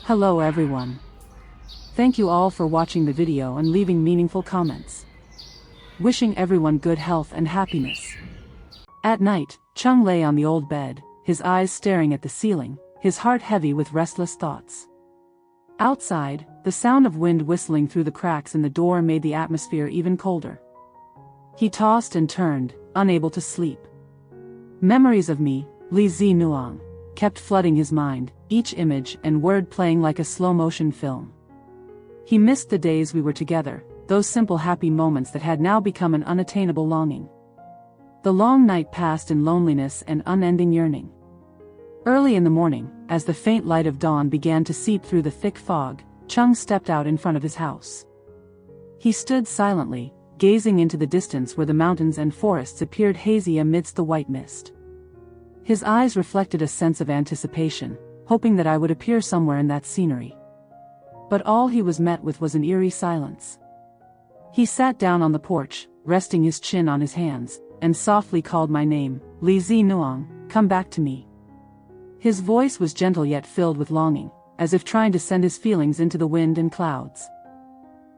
Hello everyone. Thank you all for watching the video and leaving meaningful comments. Wishing everyone good health and happiness. At night, Chung lay on the old bed, his eyes staring at the ceiling, his heart heavy with restless thoughts. Outside, the sound of wind whistling through the cracks in the door made the atmosphere even colder. He tossed and turned, unable to sleep. Memories of me, Nuong, kept flooding his mind, each image and word playing like a slow-motion film. He missed the days we were together, those simple happy moments that had now become an unattainable longing. The long night passed in loneliness and unending yearning. Early in the morning, as the faint light of dawn began to seep through the thick fog, Chung stepped out in front of his house. He stood silently, gazing into the distance where the mountains and forests appeared hazy amidst the white mist. His eyes reflected a sense of anticipation, hoping that I would appear somewhere in that scenery. But all he was met with was an eerie silence. He sat down on the porch, resting his chin on his hands, and softly called my name, Nuong, come back to me. His voice was gentle yet filled with longing, as if trying to send his feelings into the wind and clouds.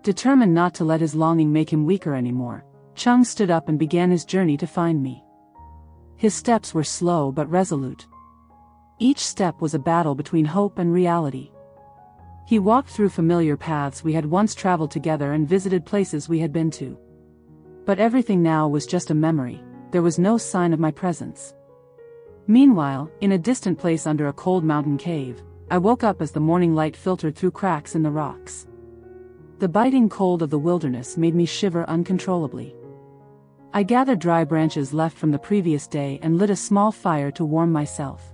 Determined not to let his longing make him weaker anymore, Chung stood up and began his journey to find me. His steps were slow but resolute. Each step was a battle between hope and reality. He walked through familiar paths we had once traveled together and visited places we had been to. But everything now was just a memory, there was no sign of my presence. Meanwhile, in a distant place under a cold mountain cave, I woke up as the morning light filtered through cracks in the rocks. The biting cold of the wilderness made me shiver uncontrollably. I gathered dry branches left from the previous day and lit a small fire to warm myself.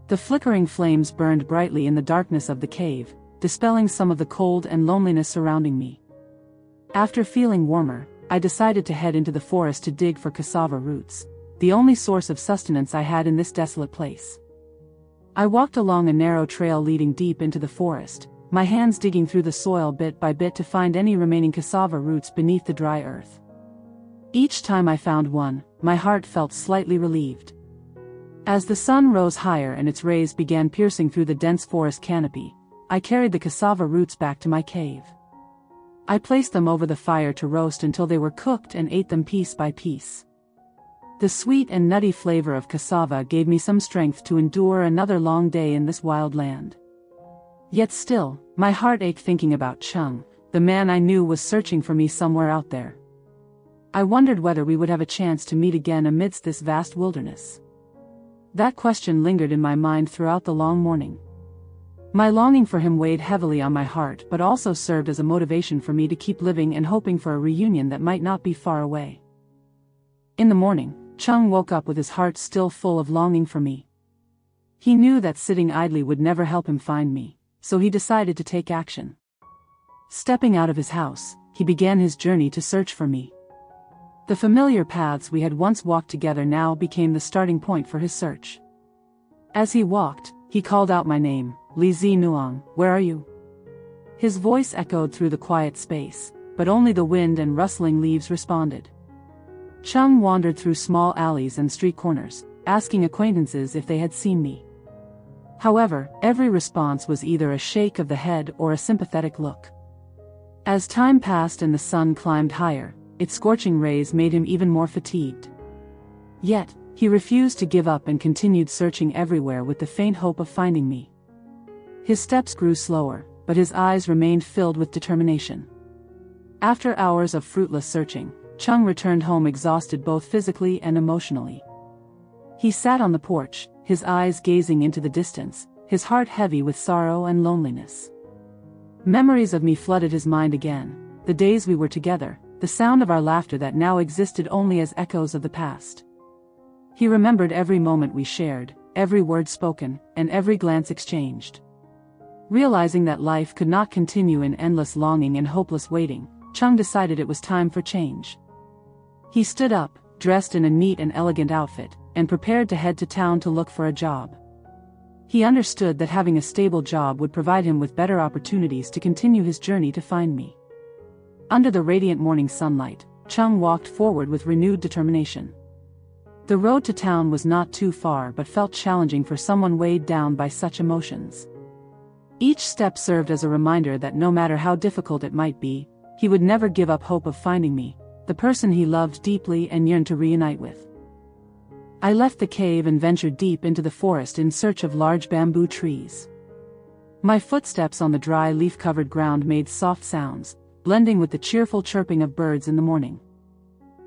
The flickering flames burned brightly in the darkness of the cave, dispelling some of the cold and loneliness surrounding me. After feeling warmer, I decided to head into the forest to dig for cassava roots, the only source of sustenance I had in this desolate place. I walked along a narrow trail leading deep into the forest, my hands digging through the soil bit by bit to find any remaining cassava roots beneath the dry earth. Each time I found one, my heart felt slightly relieved. As the sun rose higher and its rays began piercing through the dense forest canopy, I carried the cassava roots back to my cave. I placed them over the fire to roast until they were cooked and ate them piece by piece. The sweet and nutty flavor of cassava gave me some strength to endure another long day in this wild land. Yet still, my heart ached thinking about Chung, the man I knew was searching for me somewhere out there. I wondered whether we would have a chance to meet again amidst this vast wilderness. That question lingered in my mind throughout the long morning. My longing for him weighed heavily on my heart but also served as a motivation for me to keep living and hoping for a reunion that might not be far away. In the morning, Chung woke up with his heart still full of longing for me. He knew that sitting idly would never help him find me, so he decided to take action. Stepping out of his house, he began his journey to search for me. The familiar paths we had once walked together now became the starting point for his search. As he walked, he called out my name, Nuong, where are you? His voice echoed through the quiet space, but only the wind and rustling leaves responded. Chung wandered through small alleys and street corners, asking acquaintances if they had seen me. However, every response was either a shake of the head or a sympathetic look. As time passed and the sun climbed higher, its scorching rays made him even more fatigued. Yet, he refused to give up and continued searching everywhere with the faint hope of finding me. His steps grew slower, but his eyes remained filled with determination. After hours of fruitless searching, Chung returned home exhausted both physically and emotionally. He sat on the porch, his eyes gazing into the distance, his heart heavy with sorrow and loneliness. Memories of me flooded his mind again, the days we were together, the sound of our laughter that now existed only as echoes of the past. He remembered every moment we shared, every word spoken, and every glance exchanged. Realizing that life could not continue in endless longing and hopeless waiting, Chung decided it was time for change. He stood up, dressed in a neat and elegant outfit, and prepared to head to town to look for a job. He understood that having a stable job would provide him with better opportunities to continue his journey to find me. Under the radiant morning sunlight, Chung walked forward with renewed determination. The road to town was not too far but felt challenging for someone weighed down by such emotions. Each step served as a reminder that no matter how difficult it might be, he would never give up hope of finding me, the person he loved deeply and yearned to reunite with. I left the cave and ventured deep into the forest in search of large bamboo trees. My footsteps on the dry leaf-covered ground made soft sounds, blending with the cheerful chirping of birds in the morning.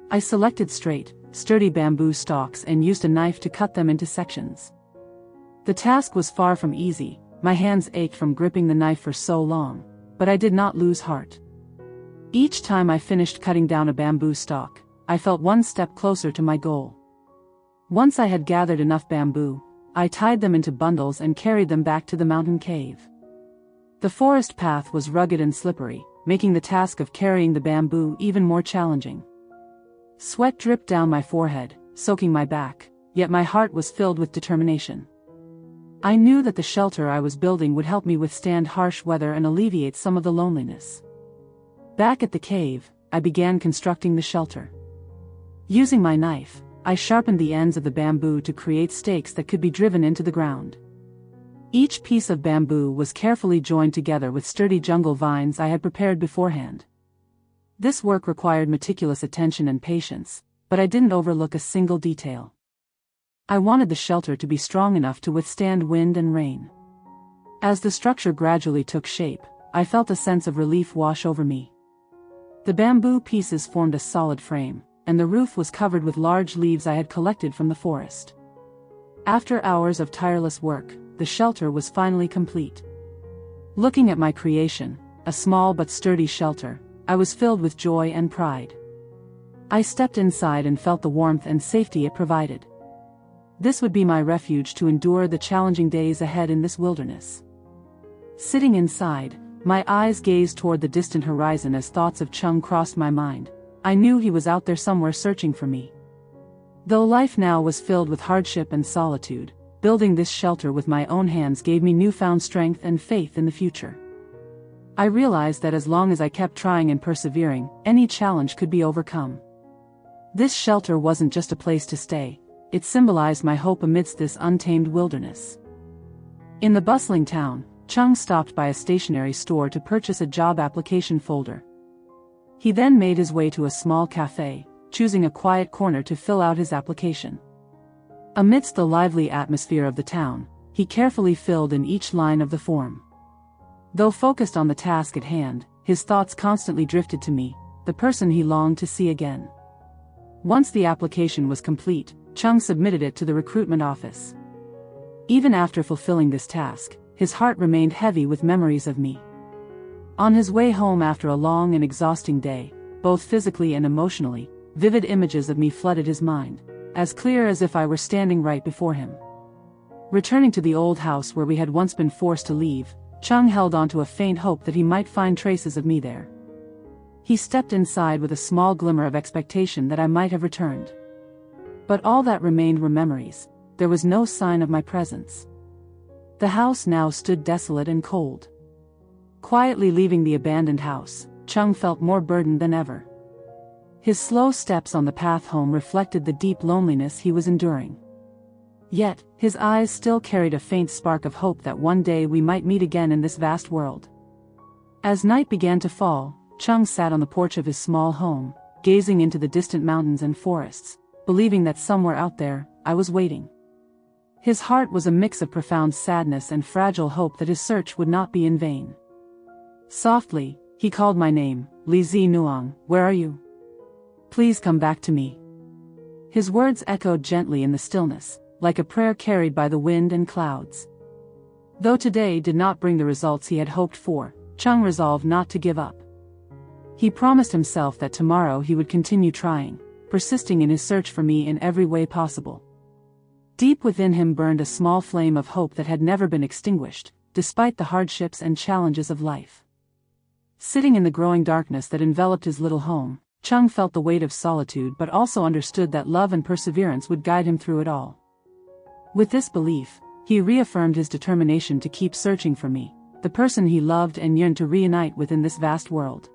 I selected straight, sturdy bamboo stalks and used a knife to cut them into sections. The task was far from easy, my hands ached from gripping the knife for so long, but I did not lose heart. Each time I finished cutting down a bamboo stalk, I felt one step closer to my goal. Once I had gathered enough bamboo, I tied them into bundles and carried them back to the mountain cave. The forest path was rugged and slippery, making the task of carrying the bamboo even more challenging. Sweat dripped down my forehead, soaking my back, yet my heart was filled with determination. I knew that the shelter I was building would help me withstand harsh weather and alleviate some of the loneliness. Back at the cave, I began constructing the shelter. Using my knife, I sharpened the ends of the bamboo to create stakes that could be driven into the ground. Each piece of bamboo was carefully joined together with sturdy jungle vines I had prepared beforehand. This work required meticulous attention and patience, but I didn't overlook a single detail. I wanted the shelter to be strong enough to withstand wind and rain. As the structure gradually took shape, I felt a sense of relief wash over me. The bamboo pieces formed a solid frame, and the roof was covered with large leaves I had collected from the forest. After hours of tireless work, the shelter was finally complete. Looking at my creation, a small but sturdy shelter, I was filled with joy and pride. I stepped inside and felt the warmth and safety it provided. This would be my refuge to endure the challenging days ahead in this wilderness. Sitting inside, my eyes gazed toward the distant horizon as thoughts of Chung crossed my mind. I knew he was out there somewhere searching for me. Though life now was filled with hardship and solitude, building this shelter with my own hands gave me newfound strength and faith in the future. I realized that as long as I kept trying and persevering, any challenge could be overcome. This shelter wasn't just a place to stay, it symbolized my hope amidst this untamed wilderness. In the bustling town, Chung stopped by a stationery store to purchase a job application folder. He then made his way to a small cafe, choosing a quiet corner to fill out his application. Amidst the lively atmosphere of the town, he carefully filled in each line of the form. Though focused on the task at hand, his thoughts constantly drifted to me, the person he longed to see again. Once the application was complete, Chung submitted it to the recruitment office. Even after fulfilling this task, his heart remained heavy with memories of me. On his way home after a long and exhausting day, both physically and emotionally, vivid images of me flooded his mind, as clear as if I were standing right before him. Returning to the old house where we had once been forced to leave, Chung held on to a faint hope that he might find traces of me there. He stepped inside with a small glimmer of expectation that I might have returned. But all that remained were memories. There was no sign of my presence. The house now stood desolate and cold. Quietly leaving the abandoned house, Chung felt more burdened than ever. His slow steps on the path home reflected the deep loneliness he was enduring. Yet, his eyes still carried a faint spark of hope that one day we might meet again in this vast world. As night began to fall, Chung sat on the porch of his small home, gazing into the distant mountains and forests, believing that somewhere out there, I was waiting. His heart was a mix of profound sadness and fragile hope that his search would not be in vain. Softly, he called my name, Nuong, where are you? Please come back to me. His words echoed gently in the stillness, like a prayer carried by the wind and clouds. Though today did not bring the results he had hoped for, Chung resolved not to give up. He promised himself that tomorrow he would continue trying, persisting in his search for me in every way possible. Deep within him burned a small flame of hope that had never been extinguished, despite the hardships and challenges of life. Sitting in the growing darkness that enveloped his little home, Chung felt the weight of solitude but also understood that love and perseverance would guide him through it all. With this belief, he reaffirmed his determination to keep searching for me, the person he loved and yearned to reunite with in this vast world.